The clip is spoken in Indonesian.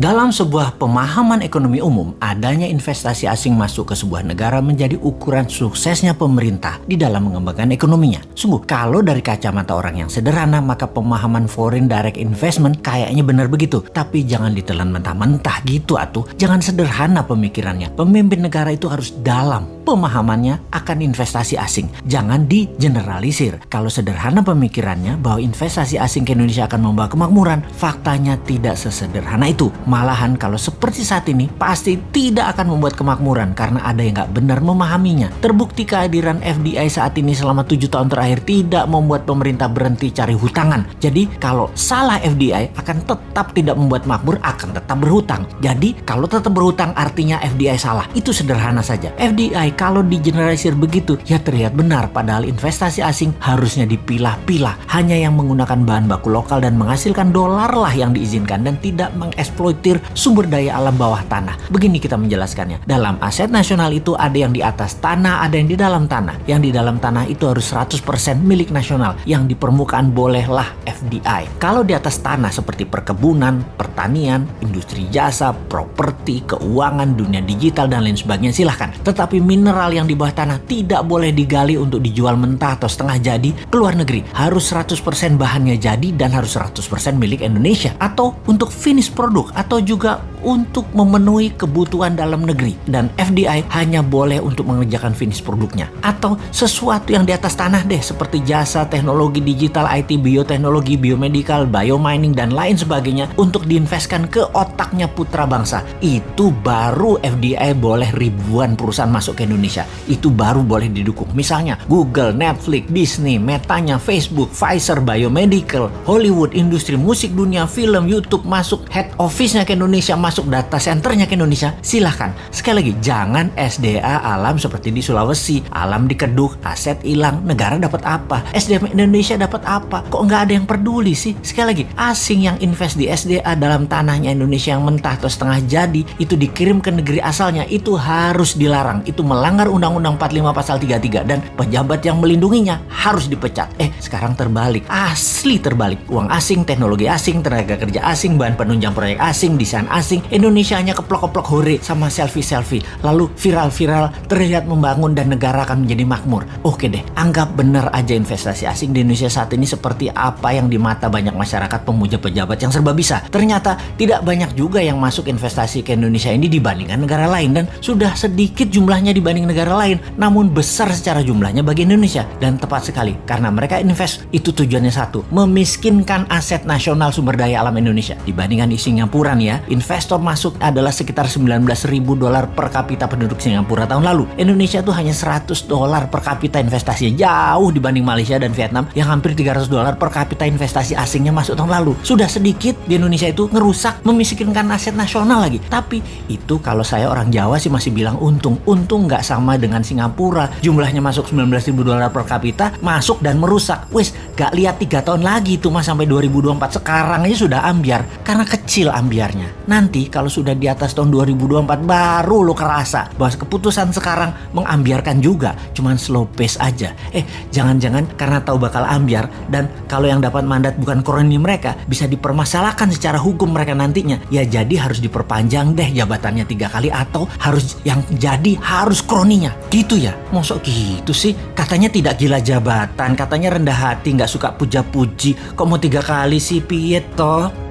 Dalam sebuah pemahaman ekonomi umum, adanya investasi asing masuk ke sebuah negara menjadi ukuran suksesnya pemerintah di dalam mengembangkan ekonominya. Sungguh, kalau dari kacamata orang yang sederhana, maka pemahaman foreign direct investment kayaknya benar begitu. Tapi jangan ditelan mentah-mentah gitu atuh. Jangan sederhana pemikirannya. Pemimpin negara itu harus dalam pemahamannya akan investasi asing. Jangan digeneralisir. Kalau sederhana pemikirannya bahwa investasi asing ke Indonesia akan membawa kemakmuran, faktanya tidak sesederhana itu. Malahan kalau seperti saat ini pasti tidak akan membuat kemakmuran karena ada yang nggak benar memahaminya. Terbukti kehadiran FDI saat ini selama 7 tahun terakhir tidak membuat pemerintah berhenti cari hutangan. Jadi kalau salah FDI akan tetap tidak membuat makmur, akan tetap berhutang. Jadi kalau tetap berhutang artinya FDI salah. Itu sederhana saja. FDI kalau digeneralisir begitu ya terlihat benar, padahal investasi asing harusnya dipilah-pilah. Hanya yang menggunakan bahan baku lokal dan menghasilkan dolar lah yang diizinkan dan tidak mengeksploitasi sumber daya alam bawah tanah. Begini kita menjelaskannya. Dalam aset nasional itu ada yang di atas tanah, ada yang di dalam tanah. Yang di dalam tanah itu harus 100% milik nasional. Yang di permukaan bolehlah FDI. Kalau di atas tanah seperti perkebunan, pertanian, industri jasa, properti, keuangan, dunia digital dan lain sebagainya silahkan. Tetapi mineral yang di bawah tanah tidak boleh digali untuk dijual mentah atau setengah jadi ke luar negeri. Harus 100% bahannya jadi dan harus 100% milik Indonesia. Atau untuk finish produk atau juga untuk memenuhi kebutuhan dalam negeri, dan FDI hanya boleh untuk mengerjakan finish produknya atau sesuatu yang di atas tanah deh, seperti jasa, teknologi digital, IT, bioteknologi, biomedical, biomining dan lain sebagainya untuk diinvestkan ke otaknya putra bangsa. Itu baru FDI boleh ribuan perusahaan masuk ke Indonesia. Itu baru boleh didukung. Misalnya Google, Netflix, Disney, Metanya, Facebook, Pfizer, biomedical, Hollywood, industri musik dunia, film, YouTube masuk, head office-nya ke Indonesia, masuk data centernya ke Indonesia, silahkan. Sekali lagi, jangan SDA alam seperti di Sulawesi, alam dikeduk, aset hilang, negara dapat apa? SDM Indonesia dapat apa? Kok nggak ada yang peduli sih? Sekali lagi, asing yang invest di SDA dalam tanahnya Indonesia yang mentah atau setengah jadi, itu dikirim ke negeri asalnya, itu harus dilarang. Itu melanggar Undang-Undang 45 pasal 33 dan pejabat yang melindunginya harus dipecat. Sekarang terbalik, asli terbalik. Uang asing, teknologi asing, tenaga kerja asing, bahan penunjang proyek asing, desain asing, Indonesia hanya keplok-keplok hore sama selfie-selfie, lalu viral-viral, terlihat membangun dan negara akan menjadi makmur. Oke deh, anggap benar aja investasi asing di Indonesia saat ini seperti apa yang di mata banyak masyarakat pemuja pejabat yang serba bisa. Ternyata tidak banyak juga yang masuk investasi ke Indonesia ini dibandingkan negara lain, dan sudah sedikit jumlahnya dibanding negara lain, namun besar secara jumlahnya bagi Indonesia. Dan tepat sekali, karena mereka invest itu tujuannya satu, memiskinkan aset nasional sumber daya alam Indonesia. Dibandingkan di Singapura nih ya, investor masuk adalah sekitar $19.000 per kapita penduduk Singapura tahun lalu. Indonesia tuh hanya $100 per kapita investasinya, jauh dibanding Malaysia dan Vietnam yang hampir $300 per kapita investasi asingnya masuk tahun lalu. Sudah sedikit di Indonesia itu ngerusak, memiskinkan aset nasional lagi. Tapi itu kalau saya orang Jawa sih masih bilang untung. Untung nggak sama dengan Singapura, jumlahnya masuk $19.000 per kapita, masuk dan merusak. Wes, gak lihat 3 tahun lagi itu mas sampai 2024, sekarang aja sudah ambiar karena kecil ambiarnya. Nanti kalau sudah di atas tahun 2024 baru lo kerasa bahwa keputusan sekarang mengambiarkan juga, cuman slow pace aja. Jangan-jangan karena tahu bakal ambiar dan kalau yang dapat mandat bukan kroni mereka, bisa dipermasalahkan secara hukum mereka nantinya. Ya jadi harus diperpanjang deh jabatannya 3 kali atau harus yang jadi harus kroninya. Gitu ya? Mosok gitu sih? Katanya tidak gila jabatan, katanya rendah hati, nggak suka puja-puji. Kok mau 3 kali sih, piye toh?